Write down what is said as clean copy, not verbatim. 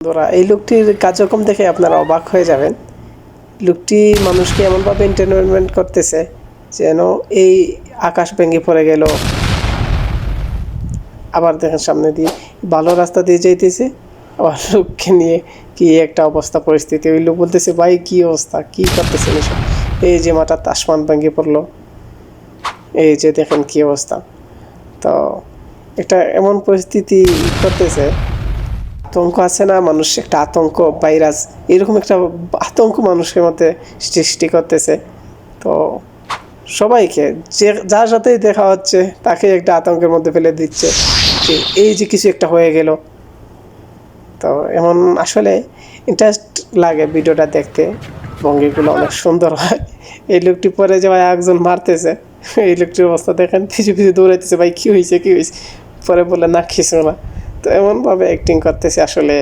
ধরা এই লোকটির কার্যক্রম দেখে আপনারা অবাক হয়ে যাবেন। লোকটি মানুষকে এমনভাবে এন্টারটেনমেন্ট করতেছে যেন এই আকাশ ভেঙে পড়ে গেল। আবার দেখেন সামনে দিয়ে ভালো রাস্তা দিয়ে যাইতেছে, আবার লোককে নিয়ে কি একটা অবস্থা পরিস্থিতি। ওই লোক বলতেছে ভাই কি অবস্থা, কি করতেছেন এসব। এই যে মাথা আসমান ভেঙে পড়লো, এই যে দেখেন কি অবস্থা। তো একটা এমন পরিস্থিতি করতেছে, আতঙ্ক আছে না, মানুষ একটা আতঙ্ক ভাইরাস, এরকম একটা আতঙ্ক মানুষের মধ্যে সৃষ্টি করতেছে। তো সবাইকে যে যার সাথেই দেখা হচ্ছে তাকে একটা আতঙ্কের মধ্যে ফেলে দিচ্ছে যে এই যে কিছু একটা হয়ে গেল। তো এমন আসলে ইন্টারেস্ট লাগে ভিডিওটা দেখতে, ভঙ্গিগুলো অনেক সুন্দর হয়। এই লোকটি পরে যে ভাই একজন মারতেছে, এই লোকটির অবস্থা দেখেন, পিছু পিছু দৌড়াইতেছে, ভাই কী হয়েছে কী হয়েছে, পরে বলে না কিছু না। তো এমনভাবে অ্যাক্টিং করতেছে আসলে।